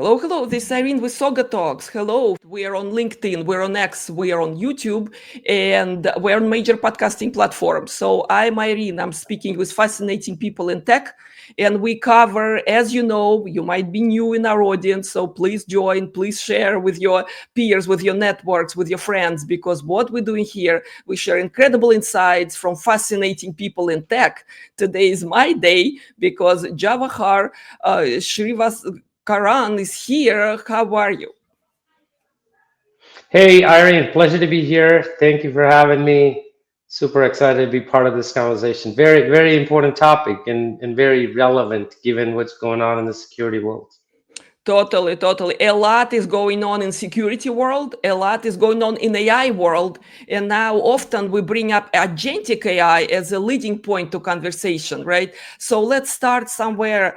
Hello, hello. This is Irene with SaugaTalks. Hello. We are on LinkedIn, we're on X, we are on YouTube, and we're on major podcasting platforms. So I'm Irene. I'm speaking with fascinating people in tech, and we cover, as you know, you might be new in our audience, so please join, please share with your peers, with your networks, with your friends, because what we're doing here, we share incredible insights from fascinating people in tech. Today is my day because Jawahar Karan is here. How are you? Hey, Irene, pleasure to be here. Thank you for having me. Super excited to be part of this conversation. Very important topic and very relevant given what's going on in the security world. Totally, totally. A lot is going on in security world. A lot is going on in AI world. And now often we bring up agentic AI as a leading point to conversation, right? So let's start somewhere,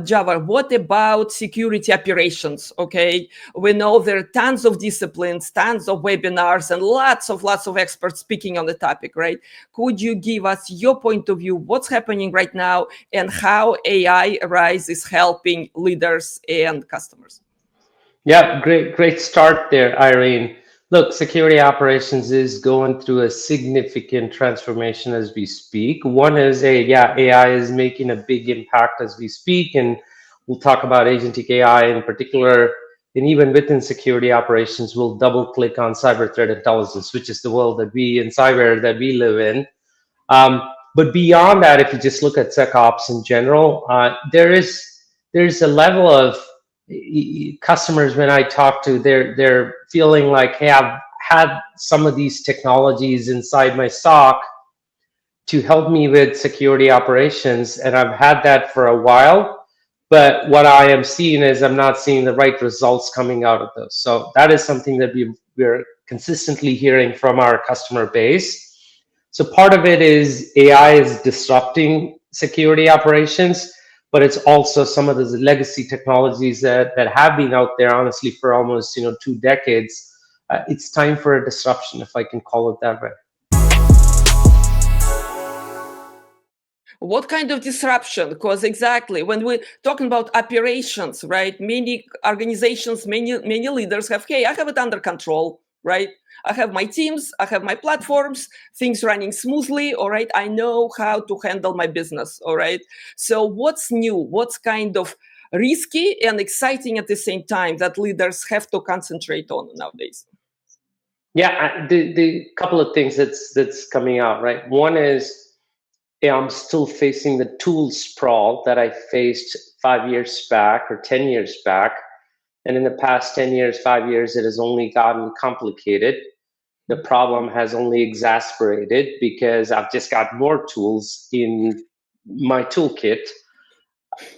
Java. What about security operations? Okay. We know there are tons of disciplines, tons of webinars, and lots of experts speaking on the topic, right? Could you give us your point of view? What's happening right now and how AI Rise is helping leaders and customers? Yeah, great start there, Irene. Look, security operations is going through a significant transformation as we speak. One is AI is making a big impact as we speak, and we'll talk about agentic AI in particular. And even within security operations, we'll double click on cyber threat intelligence, which is the world that we in cyber that we live in. But beyond that, if you just look at SecOps in general, there's a level of customers when I talk to, they're feeling like, hey, I've had some of these technologies inside my SOC to help me with security operations, and I've had that for a while. But what I am seeing is I'm not seeing the right results coming out of those. So that is something that we're consistently hearing from our customer base. So part of it is AI is disrupting security operations, but it's also some of those legacy technologies that have been out there, honestly, for almost 2 decades. It's time for a disruption, if I can call it that way. What kind of disruption? Because exactly when we're talking about operations, right? Many organizations, many leaders have, hey, I have it under control, right? I have my teams, I have my platforms, things running smoothly, all right? I know how to handle my business, all right? So what's new? What's kind of risky and exciting at the same time that leaders have to concentrate on nowadays? Yeah, the couple of things that's coming out, right? One is, yeah, I'm still facing the tool sprawl that I faced 5 years back or 10 years back. And in the past 10 years, 5 years, it has only gotten complicated. The problem has only exacerbated because I've just got more tools in my toolkit.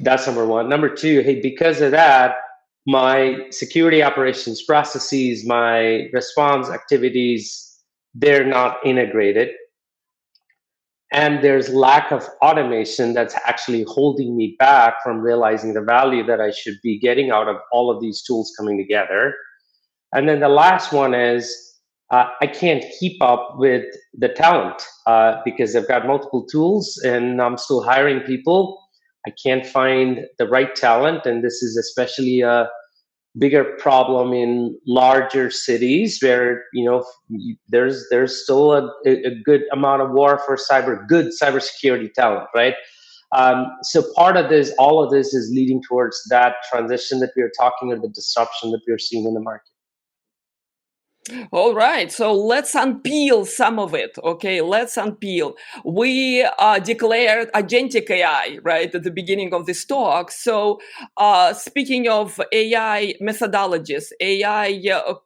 That's number one. Number two, hey, because of that, my security operations processes, my response activities, they're not integrated. And there's lack of automation that's actually holding me back from realizing the value that I should be getting out of all of these tools coming together. And then the last one is I can't keep up with the talent because I've got multiple tools and I'm still hiring people. I can't find the right talent. And this is especially a bigger problem in larger cities where there's still a good amount of war for good cybersecurity talent, right? So part of this, all of this is leading towards that transition that we are talking, or the disruption that we're seeing in the market. All right, so let's unpeel some of it. Okay, let's unpeel. We declared agentic AI right at the beginning of this talk. So, speaking of AI methodologies, AI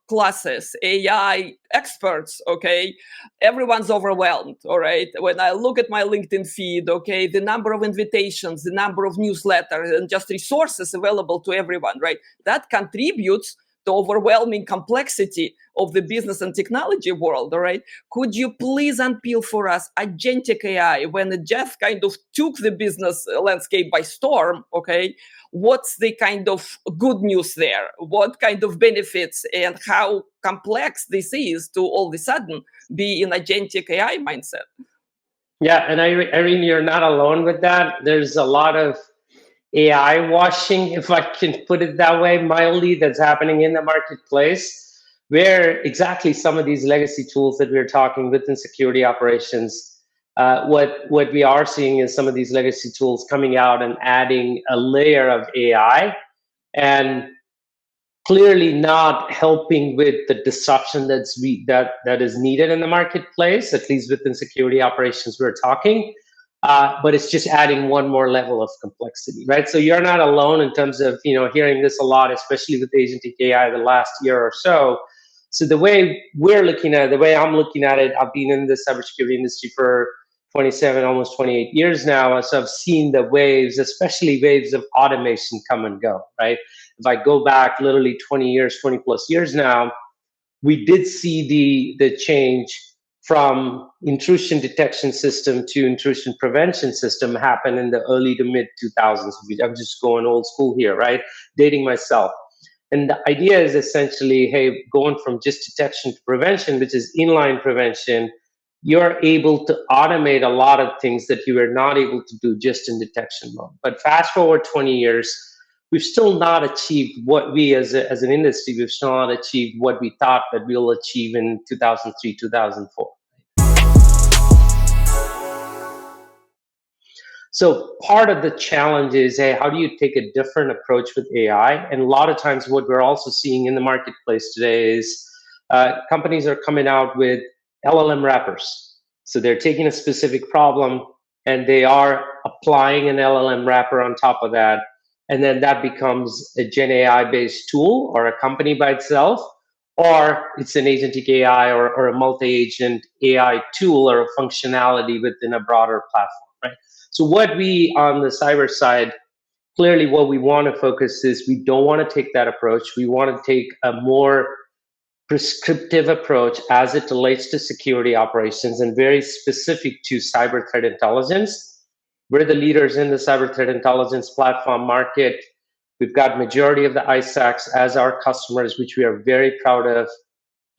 classes, AI experts, okay, everyone's overwhelmed. All right, when I look at my LinkedIn feed, okay, the number of invitations, the number of newsletters, and just resources available to everyone, right, that contributes the overwhelming complexity of the business and technology world, all right? Could you please unpeel for us agentic AI when it just kind of took the business landscape by storm, okay? What's the kind of good news there? What kind of benefits and how complex this is to all of a sudden be in agentic AI mindset? Yeah, and Irene, you're not alone with that. There's a lot of AI washing, if I can put it that way, mildly, that's happening in the marketplace, where exactly some of these legacy tools that we're talking within security operations, what we are seeing is some of these legacy tools coming out and adding a layer of AI, and clearly not helping with the disruption that is needed in the marketplace, at least within security operations we're talking. But it's just adding one more level of complexity, right? So you're not alone in terms of hearing this a lot, especially with Agentic AI the last year or so. So the way we're looking at it, the way I'm looking at it, I've been in the cybersecurity industry for 27, almost 28 years now. So I've seen the waves, especially waves of automation, come and go, right? If I go back literally 20 years, 20 plus years now, we did see the change from intrusion detection system to intrusion prevention system happen in the early to mid 2000s. I'm just going old school here, right? Dating myself. And the idea is essentially, hey, going from just detection to prevention, which is inline prevention, you're able to automate a lot of things that you were not able to do just in detection mode. But fast forward 20 years, we've still not achieved what we as an industry, we've still not achieved what we thought that we'll achieve in 2003, 2004. So part of the challenge is, hey, how do you take a different approach with AI? And a lot of times what we're also seeing in the marketplace today is companies are coming out with LLM wrappers. So they're taking a specific problem and they are applying an LLM wrapper on top of that. And then that becomes a Gen AI based tool or a company by itself, or it's an agentic AI or a multi-agent AI tool or a functionality within a broader platform, right? So what we on the cyber side, clearly what we want to focus is we don't want to take that approach. We want to take a more prescriptive approach as it relates to security operations and very specific to cyber threat intelligence. We're the leaders in the cyber threat intelligence platform market. We've got majority of the ISACs as our customers, which we are very proud of.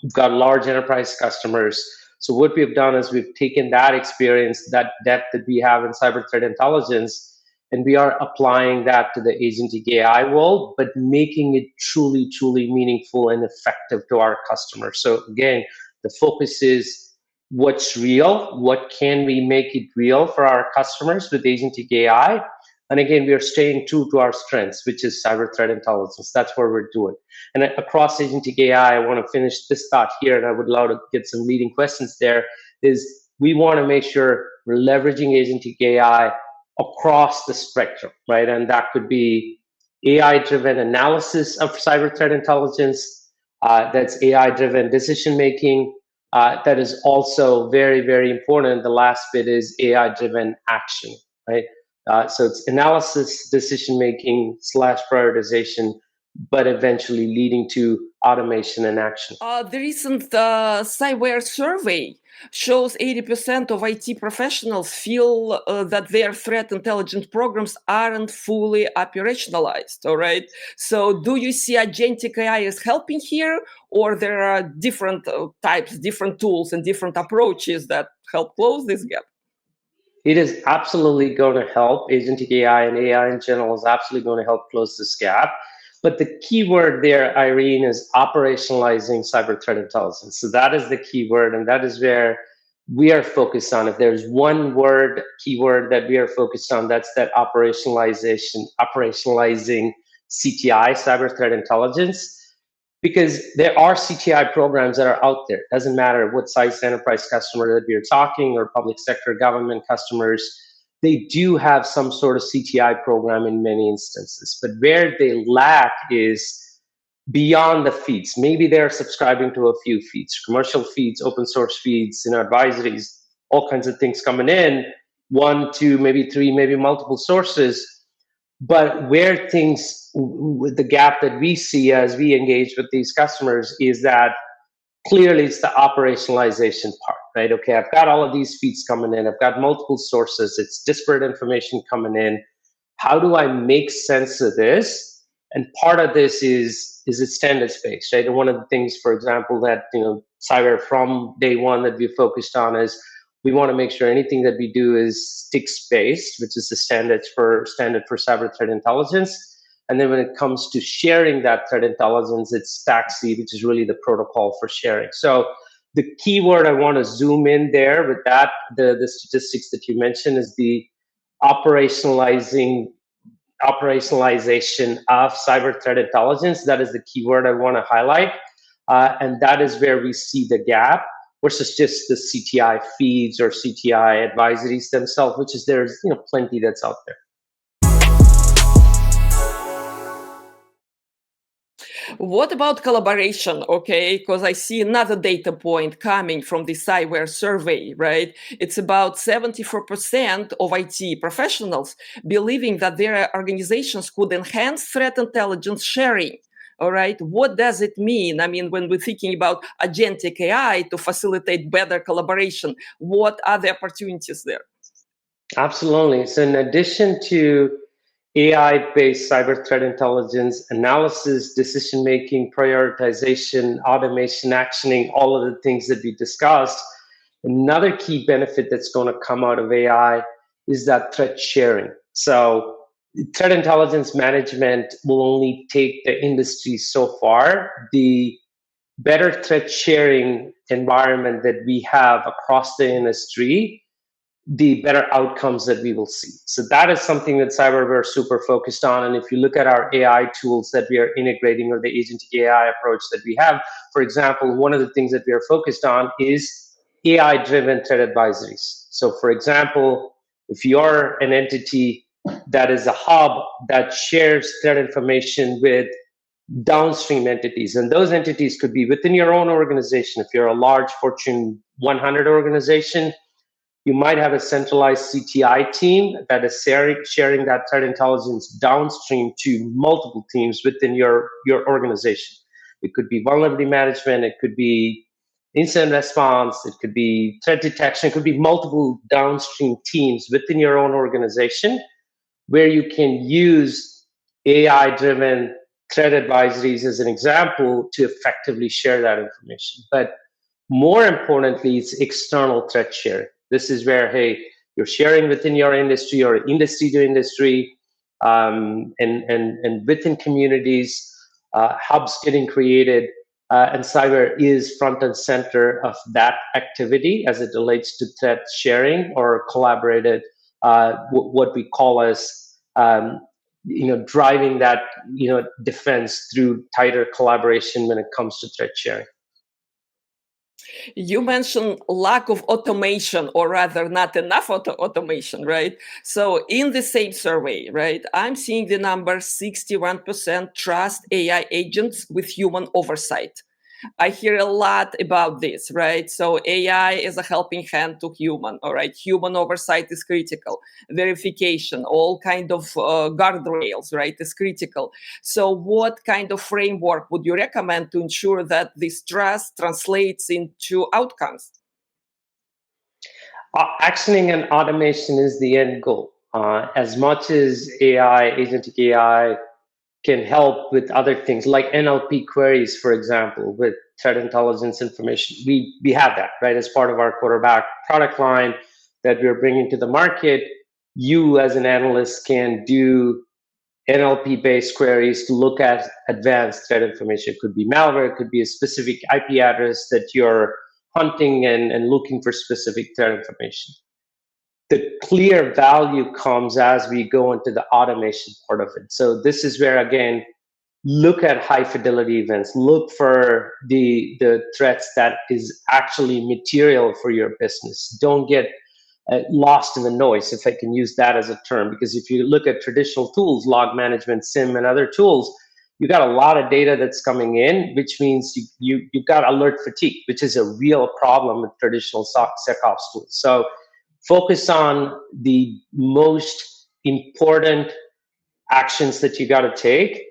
We've got large enterprise customers. So what we've done is we've taken that experience, that depth that we have in cyber threat intelligence, and we are applying that to the agentic AI world, but making it truly, truly meaningful and effective to our customers. So again, the focus is what's real, what can we make it real for our customers with agentic AI? And again, we are staying true to our strengths, which is cyber threat intelligence. That's what we're doing. And across agentic AI, I want to finish this thought here, and I would love to get some leading questions there, is we want to make sure we're leveraging agentic AI across the spectrum, right? And that could be AI-driven analysis of cyber threat intelligence, that's AI-driven decision-making, that is also very, very important. The last bit is AI-driven action, right? So it's analysis, decision-making / prioritization, but eventually leading to automation and action. The recent Cyware survey shows 80% of IT professionals feel that their threat intelligence programs aren't fully operationalized, all right? So do you see agentic AI as helping here, or there are different types, different tools, and different approaches that help close this gap? It is absolutely going to help. Agentic AI and AI in general is absolutely going to help close this gap. But the key word there, Irene, is operationalizing cyber threat intelligence. So that is the key word, and that is where we are focused on. If there's one word, keyword that we are focused on, that's that operationalizing CTI, cyber threat intelligence. Because there are CTI programs that are out there. Doesn't matter what size enterprise customer that we're talking or public sector government customers, they do have some sort of CTI program in many instances. But where they lack is beyond the feeds. Maybe they're subscribing to a few feeds, commercial feeds, open source feeds, advisories, all kinds of things coming in, 1, 2, maybe 3, maybe multiple sources. But where things, the gap that we see as we engage with these customers is that clearly it's the operationalization part, right? Okay, I've got all of these feeds coming in. I've got multiple sources. It's disparate information coming in. How do I make sense of this? And part of this is it standards-based, right? And one of the things, for example, that Cyware from day one that we focused on is We want to make sure anything that we do is STIX-based, which is the standard for cyber threat intelligence. And then when it comes to sharing that threat intelligence, it's TAXI, which is really the protocol for sharing. So the key word I want to zoom in there with that, the statistics that you mentioned, is the operationalization of cyber threat intelligence. That is the key word I want to highlight. And that is where we see the gap versus just the CTI feeds or CTI advisories themselves, which is there's plenty that's out there. What about collaboration? Okay, because I see another data point coming from the Cyware survey, right? It's about 74% of IT professionals believing that their organizations could enhance threat intelligence sharing. All right, what does it mean? I mean, when we're thinking about agentic AI to facilitate better collaboration, what are the opportunities there? Absolutely. So in addition to AI-based cyber threat intelligence, analysis, decision-making, prioritization, automation, actioning, all of the things that we discussed, another key benefit that's going to come out of AI is that threat sharing. So threat intelligence management will only take the industry so far. The better threat sharing environment that we have across the industry, the better outcomes that we will see. So that is something that Cyware is super focused on. And if you look at our AI tools that we are integrating, or the Agentic AI approach that we have, for example, one of the things that we are focused on is AI-driven threat advisories. So for example, if you're an entity that is a hub that shares threat information with downstream entities, and those entities could be within your own organization. If you're a large Fortune 100 organization, you might have a centralized CTI team that is sharing that threat intelligence downstream to multiple teams within your organization. It could be vulnerability management, it could be incident response, it could be threat detection, it could be multiple downstream teams within your own organization where you can use AI-driven threat advisories as an example to effectively share that information. But more importantly, it's external threat sharing. This is where, hey, you're sharing within your industry or industry to industry, and within communities, hubs getting created, and Cyware is front and center of that activity as it relates to threat sharing or collaborated, what we call as driving that defense through tighter collaboration when it comes to threat sharing. You mentioned lack of automation, or rather not enough automation, right? So in the same survey, right, I'm seeing the number 61% trust AI agents with human oversight. I hear a lot about this, right? So AI is a helping hand to human, all right? Human oversight is critical. Verification, all kind of guardrails, right, is critical. So what kind of framework would you recommend to ensure that this trust translates into outcomes? Actioning and automation is the end goal. As much as AI, agentic AI, can help with other things like NLP queries, for example, with threat intelligence information. We have that, right, as part of our quarterback product line that we're bringing to the market. You, as an analyst, can do NLP-based queries to look at advanced threat information. It could be malware, it could be a specific IP address that you're hunting and looking for specific threat information. The clear value comes as we go into the automation part of it. So this is where, again, look at high fidelity events, look for the threats that is actually material for your business. Don't get lost in the noise, if I can use that as a term, because if you look at traditional tools, log management, SIM, and other tools, you got a lot of data that's coming in, which means you've got alert fatigue, which is a real problem with traditional SecOps tools. So focus on the most important actions that you got to take,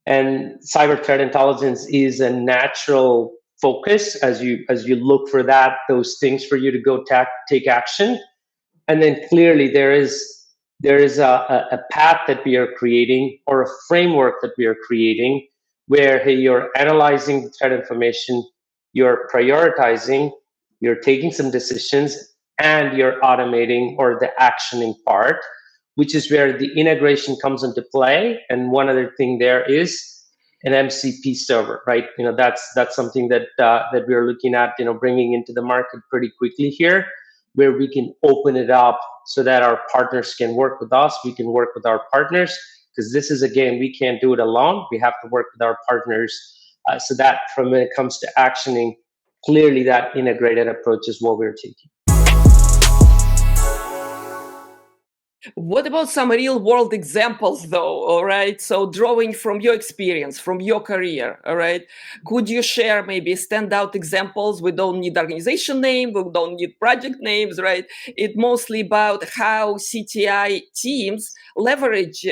and cyber threat intelligence is a natural focus as you look for those things for you to go take action. And then clearly there is a path that we are creating, or a framework that we are creating, where, hey, you're analyzing the threat information, you're prioritizing, you're taking some decisions, and you're automating or the actioning part, which is where the integration comes into play. And one other thing there is an MCP server, right? That's something that that we're looking at, bringing into the market pretty quickly here, where we can open it up so that our partners can work with us. We can work with our partners, because this is a game we can't do it alone. We have to work with our partners, so that when it comes to actioning, clearly that integrated approach is what we're taking. What about some real world examples though? All right. So drawing from your experience, from your career, all right. Could you share maybe standout examples? We don't need organization name, we don't need project names, right? It's mostly about how CTI teams leverage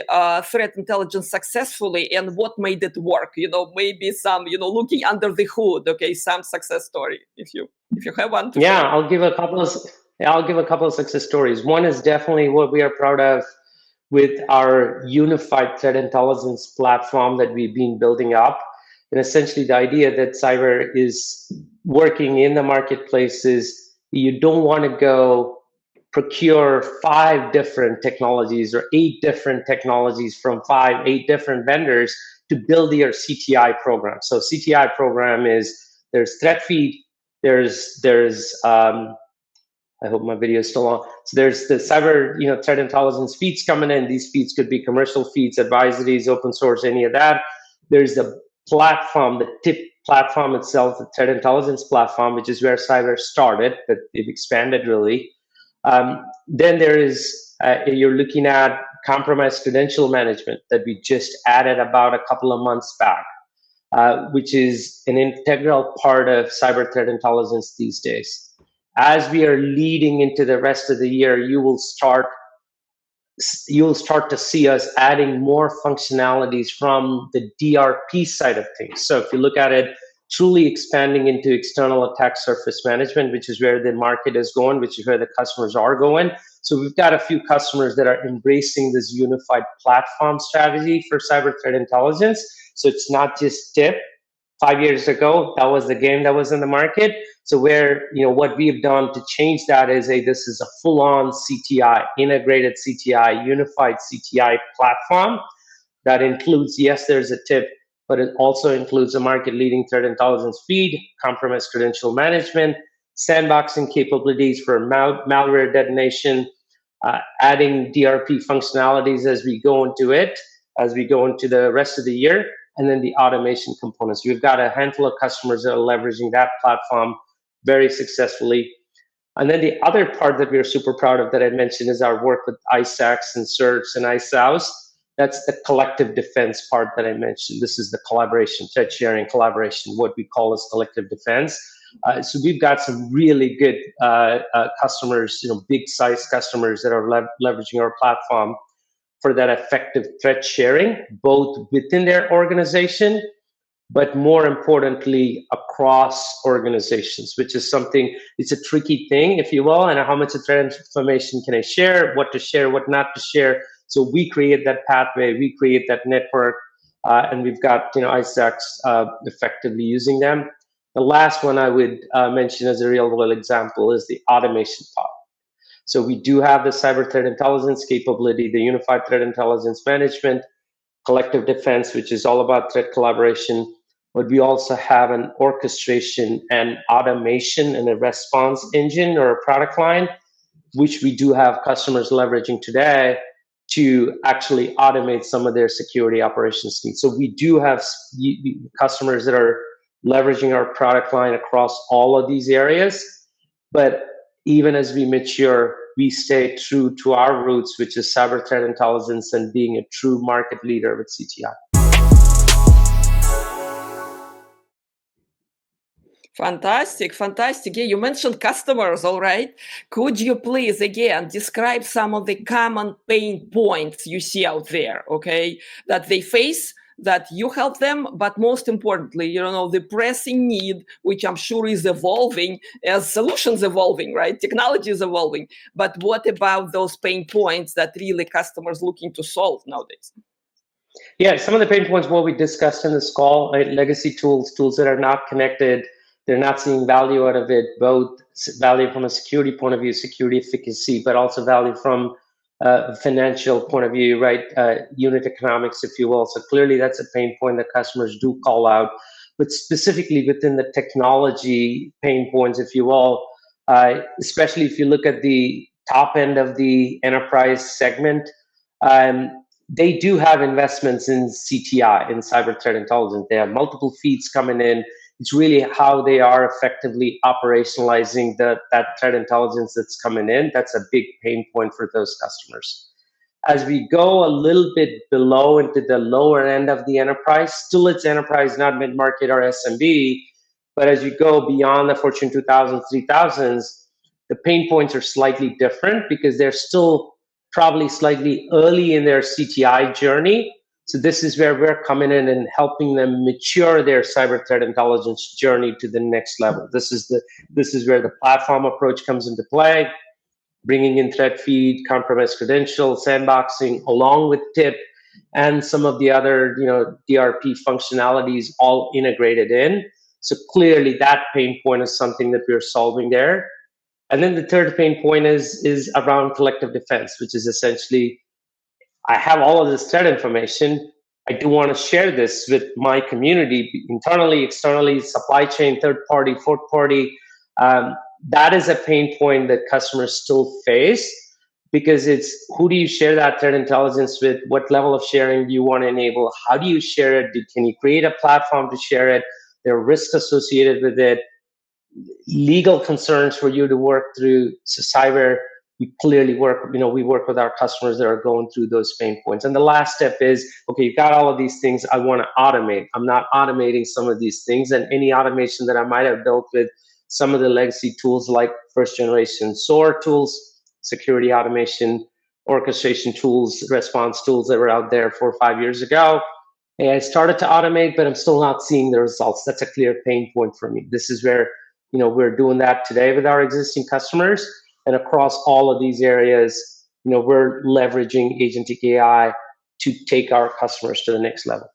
threat intelligence successfully and what made it work. Maybe some, looking under the hood, okay, some success story if you have one to share. I'll give a couple of success stories. One is definitely what we are proud of with our unified threat intelligence platform that we've been building up. And essentially the idea that Cyware is working in the marketplace is you don't want to go procure 5 different technologies or 8 different technologies from 8 different vendors to build your CTI program. So CTI program is, there's threat feed, there's I hope my video is still on. So there's the cyber, threat intelligence feeds coming in. These feeds could be commercial feeds, advisories, open source, any of that. There's the platform, the TIP platform itself, the threat intelligence platform, which is where Cyware started, but it expanded really. Then there is, you're looking at compromised credential management that we just added about a couple of months back, which is an integral part of cyber threat intelligence these days. As we are leading into the rest of the year, you'll start to see us adding more functionalities from the DRP side of things. So if you look at it, truly expanding into external attack surface management, which is where the market is going, which is where the customers are going. So we've got a few customers that are embracing this unified platform strategy for cyber threat intelligence. So it's not just TIP. 5 years ago, that was the game that was in the market. So where, what we've done to change that is, this is a full-on CTI, integrated CTI, unified CTI platform that includes, yes, there's a TIP, but it also includes a market-leading threat intelligence feed, compromised credential management, sandboxing capabilities for malware detonation, adding DRP functionalities as we go into the rest of the year, and then the automation components. We've got a handful of customers that are leveraging that platform very successfully. And then the other part that we're super proud of that I mentioned is our work with ISACs and CERTs and ISAOs. That's the collective defense part that I mentioned. This is the collaboration, threat sharing collaboration, what we call as collective defense. So we've got some really good customers, big size customers that are leveraging our platform for that effective threat sharing, both within their organization, but more importantly, across organizations, which is something, it's a tricky thing, if you will, and how much of threat information can I share, what to share, what not to share. So we create that pathway, we create that network, and we've got, ISACs effectively using them. The last one I would mention as a real world example is the automation part. So we do have the cyber threat intelligence capability, the unified threat intelligence management, collective defense, which is all about threat collaboration. But we also have an orchestration and automation and a response engine or a product line, which we do have customers leveraging today to actually automate some of their security operations needs. So we do have customers that are leveraging our product line across all of these areas. But even as we mature, we stay true to our roots, which is cyber threat intelligence and being a true market leader with CTI. Fantastic. Yeah, you mentioned customers, all right. Could you please again describe some of the common pain points you see out there, okay, that they face, that you help them, but most importantly, the pressing need, which I'm sure is evolving as solutions evolving, right? Technology is evolving. But what about those pain points that really customers looking to solve nowadays? Yeah, some of the pain points what we discussed in this call, right? Legacy tools that are not connected, They're not seeing value out of it, both value from a security point of view, security efficacy, but also value from a financial point of view, right? Unit economics, if you will. So clearly that's a pain point that customers do call out. But specifically within the technology pain points, if you will, especially if you look at the top end of the enterprise segment, they do have investments in CTI, in cyber threat intelligence. They have multiple feeds coming in. It's really how they are effectively operationalizing that threat intelligence that's coming in. That's a big pain point for those customers. As we go a little bit below into the lower end of the enterprise, still it's enterprise, not mid-market or SMB, but as you go beyond the Fortune 2000s, 3000s, the pain points are slightly different because they're still probably slightly early in their CTI journey. So this is where we're coming in and helping them mature their cyber threat intelligence journey to the next level. This is where the platform approach comes into play, bringing in threat feed, compromised credentials, sandboxing, along with TIP and some of the other, DRP functionalities all integrated in. So clearly that pain point is something that we're solving there. And then the third pain point is around collective defense, which is essentially, I have all of this threat information. I do want to share this with my community, internally, externally, supply chain, third party, fourth party. That is a pain point that customers still face, because it's, who do you share that threat intelligence with? What level of sharing do you want to enable? How do you share it? Can you create a platform to share it? There are risks associated with it, legal concerns for you to work through. So Cyware, we clearly work, we work with our customers that are going through those pain points. And the last step is, okay, you've got all of these things, I want to automate. I'm not automating some of these things, and any automation that I might have built with some of the legacy tools like first generation SOAR tools, security automation, orchestration tools, response tools that were out there 4 or 5 years ago. And I started to automate, but I'm still not seeing the results. That's a clear pain point for me. This is where, we're doing that today with our existing customers. And across all of these areas, we're leveraging Agentic AI to take our customers to the next level.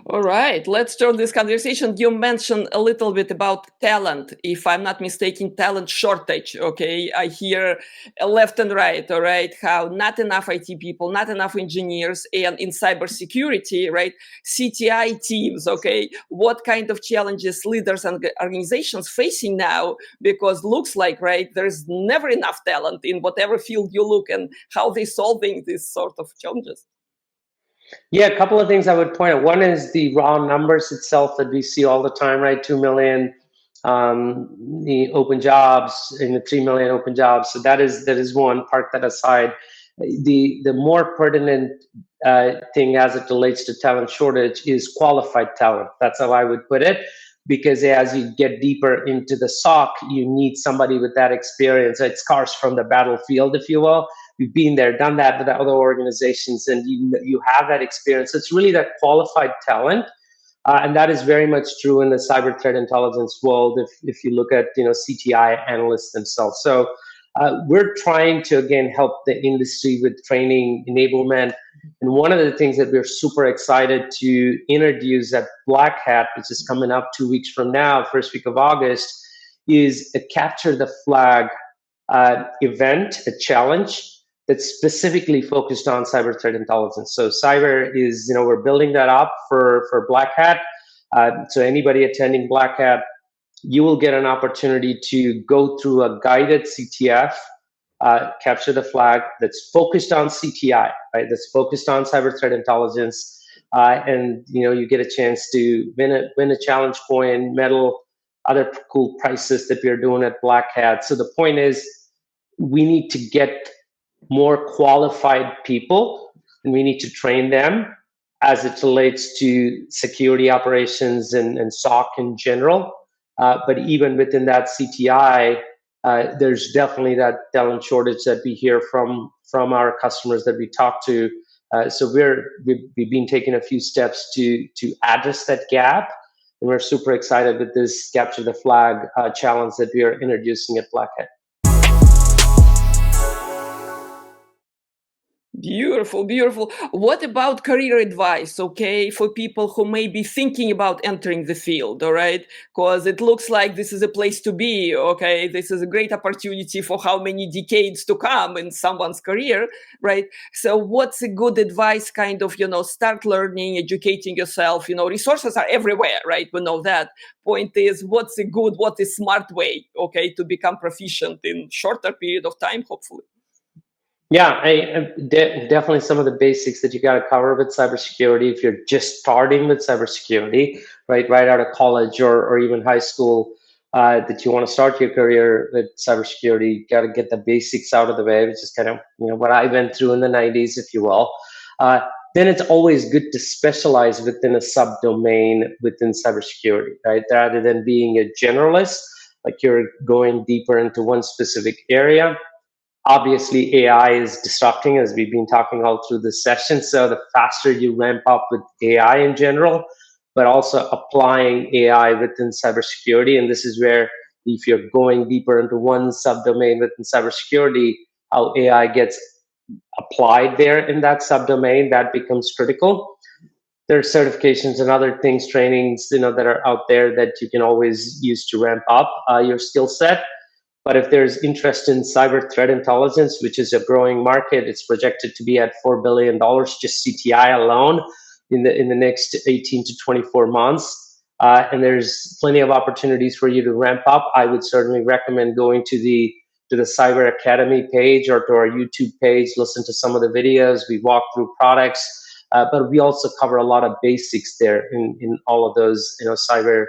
All right, let's turn this conversation. You mentioned a little bit about talent, if I'm not mistaken, talent shortage. Okay, I hear left and right, all right, how not enough IT people, not enough engineers, and in cybersecurity, right, CTI teams. Okay, what kind of challenges leaders and organizations facing now? Because looks like, right, there's never enough talent in whatever field you look, and how they solving these sort of challenges. Yeah, a couple of things I would point out. One is the raw numbers itself that we see all the time, right? 2 million the open jobs, in the 3 million open jobs. So that is one. Park that aside. The more pertinent thing as it relates to talent shortage is qualified talent. That's how I would put it. Because as you get deeper into the SOC, you need somebody with that experience. It scars from the battlefield, if you will. We've been there, done that with other organizations, and you have that experience. It's really that qualified talent, and that is very much true in the cyber threat intelligence world. If you look at CTI analysts themselves, so we're trying to again help the industry with training, enablement, and one of the things that we're super excited to introduce at Black Hat, which is coming up 2 weeks from now, first week of August, is a capture the flag event, a challenge that's specifically focused on cyber threat intelligence. So Cyware is, we're building that up for Black Hat. So anybody attending Black Hat, you will get an opportunity to go through a guided CTF, capture the flag, that's focused on CTI, right? That's focused on cyber threat intelligence. And you get a chance to win a challenge coin, medal, other cool prizes that we're doing at Black Hat. So the point is, we need to get more qualified people, and we need to train them as it relates to security operations and SOC in general. But even within that CTI, there's definitely that talent shortage that we hear from our customers that we talk to. So we've been taking a few steps to address that gap, and we're super excited with this capture the flag challenge that we are introducing at Black Hat. Beautiful, beautiful. What about career advice, okay, for people who may be thinking about entering the field, all right? Because it looks like this is a place to be, okay? This is a great opportunity for how many decades to come in someone's career, right? So what's a good advice, kind of, start learning, educating yourself, resources are everywhere, right? We know that. Point is, what is smart way, okay, to become proficient in shorter period of time, hopefully. Yeah, definitely some of the basics that you got to cover with cybersecurity if you're just starting with cybersecurity, right out of college or even high school, that you want to start your career with cybersecurity. You got to get the basics out of the way, which is kind of what I went through in the 90s, if you will. Uh, then it's always good to specialize within a subdomain within cybersecurity, right? Rather than being a generalist, like you're going deeper into one specific area. Obviously, AI is disrupting, as we've been talking all through this session. So the faster you ramp up with AI in general, but also applying AI within cybersecurity. And this is where, if you're going deeper into one subdomain within cybersecurity, how AI gets applied there in that subdomain, that becomes critical. There are certifications and other things, trainings, that are out there that you can always use to ramp up your skill set. But if there's interest in cyber threat intelligence, which is a growing market, it's projected to be at $4 billion, just CTI alone, in the next 18 to 24 months. And there's plenty of opportunities for you to ramp up. I would certainly recommend going to the Cyber Academy page or to our YouTube page, listen to some of the videos. We walk through products, but we also cover a lot of basics there in all of those cyber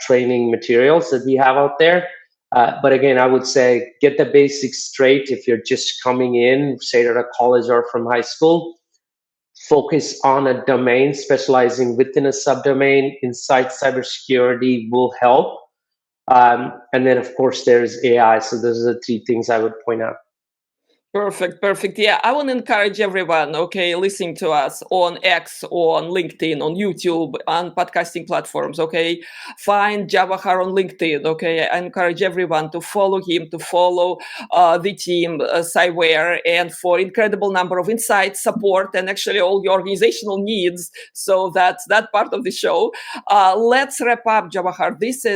training materials that we have out there. But again, I would say get the basics straight if you're just coming in, say out of college or from high school. Focus on a domain, specializing within a subdomain inside cybersecurity will help. And then, of course, there's AI. So those are the three things I would point out. Perfect. Yeah, I want to encourage everyone, okay, listening to us on X, on LinkedIn, on YouTube, on podcasting platforms, okay? Find Jawahar on LinkedIn, okay? I encourage everyone to follow him, to follow the team, Cyware, and for incredible number of insights, support, and actually all your organizational needs. So that's that part of the show. Let's wrap up, Jawahar. This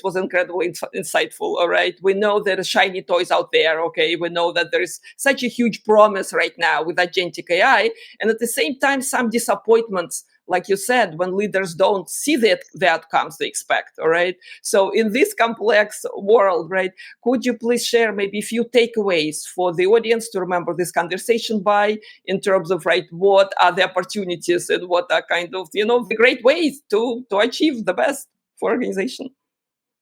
was incredibly insightful, all right? We know there are shiny toys out there, okay? We know that there is such a huge promise right now with agentic AI, and at the same time, some disappointments, like you said, when leaders don't see the outcomes they expect. All right. So in this complex world, right, could you please share maybe a few takeaways for the audience to remember this conversation by, in terms of, right, what are the opportunities and what are kind of, the great ways to achieve the best for organization?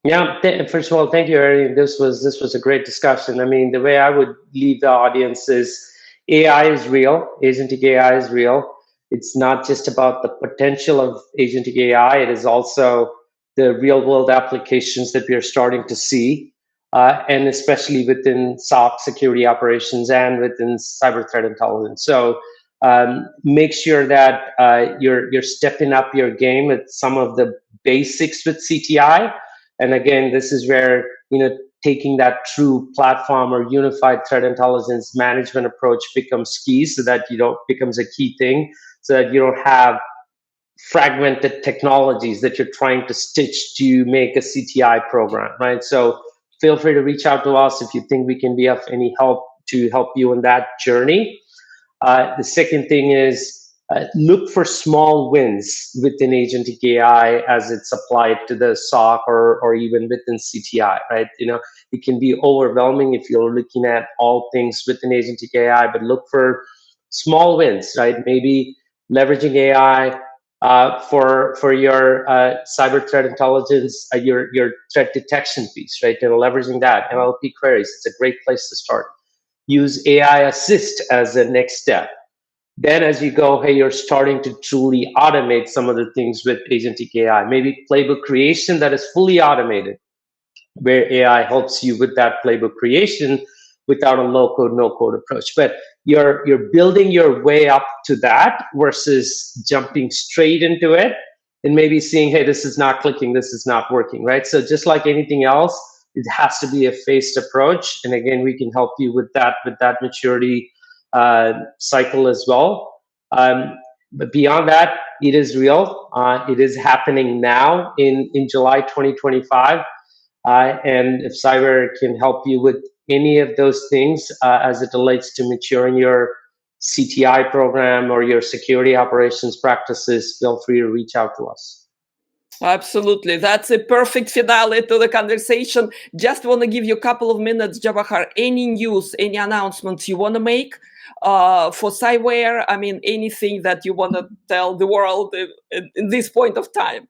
Yeah, first of all, thank you, Irene. This was a great discussion. I mean, the way I would leave the audience is AI is real. Agentic AI is real. It's not just about the potential of agentic AI. It is also the real world applications that we are starting to see, and especially within SOC security operations and within cyber threat intelligence. So make sure that you're stepping up your game with some of the basics with CTI. And again, this is where taking that true platform or unified threat intelligence management approach becomes key, so that becomes a key thing, so that you don't have fragmented technologies that you're trying to stitch to make a CTI program, right? So feel free to reach out to us if you think we can be of any help to help you in that journey. The second thing is look for small wins within agentic AI as it's applied to the SOC or even within CTI, right? It can be overwhelming if you're looking at all things within agentic AI, but look for small wins, right? Maybe leveraging AI for your cyber threat intelligence, your threat detection piece, right? Leveraging that, NLP queries, it's a great place to start. Use AI Assist as the next step. Then as you go, hey, you're starting to truly automate some of the things with agentic AI. Maybe playbook creation that is fully automated, where AI helps you with that playbook creation without a low code, no code approach. But you're building your way up to that versus jumping straight into it and maybe seeing, hey, this is not clicking, this is not working, right? So just like anything else, it has to be a phased approach. And again, we can help you with that maturity cycle as well. But beyond that, it is real. It is happening now in July 2025. And if Cyware can help you with any of those things as it relates to maturing your CTI program or your security operations practices, feel free to reach out to us. Absolutely. That's a perfect finale to the conversation. Just want to give you a couple of minutes, Jawahar. Any news, any announcements you want to make for Cyware? I mean, anything that you want to tell the world in this point of time?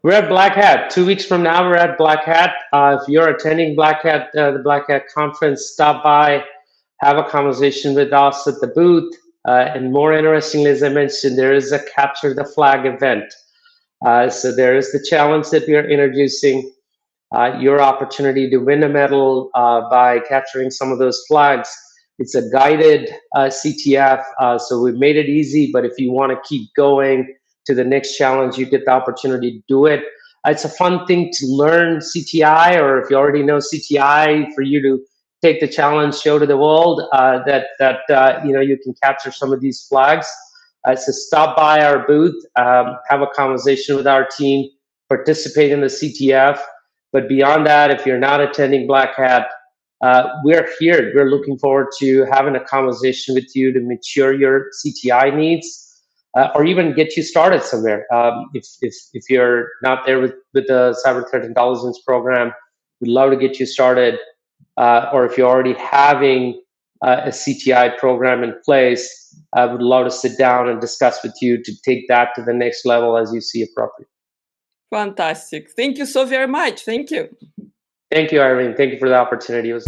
We're at Black Hat. 2 weeks from now, we're at Black Hat. If you're attending Black Hat, the Black Hat conference, stop by, have a conversation with us at the booth. And more interestingly, as I mentioned, there is a Capture the Flag event. So there is the challenge that we are introducing, your opportunity to win a medal by capturing some of those flags. It's a guided CTF, so we've made it easy, but if you want to keep going to the next challenge, you get the opportunity to do it. It's a fun thing to learn CTI, or if you already know CTI, for you to take the challenge, show to the world that you can capture some of these flags. So stop by our booth, have a conversation with our team, participate in the CTF. But beyond that, if you're not attending Black Hat, we're here. We're looking forward to having a conversation with you to mature your CTI needs, or even get you started somewhere. If you're not there with the Cyber Threat Intelligence program, we'd love to get you started. Or if you're already having a CTI program in place, I would love to sit down and discuss with you to take that to the next level as you see appropriate. Fantastic. Thank you so very much. Thank you. Thank you, Irene. Thank you for the opportunity. It was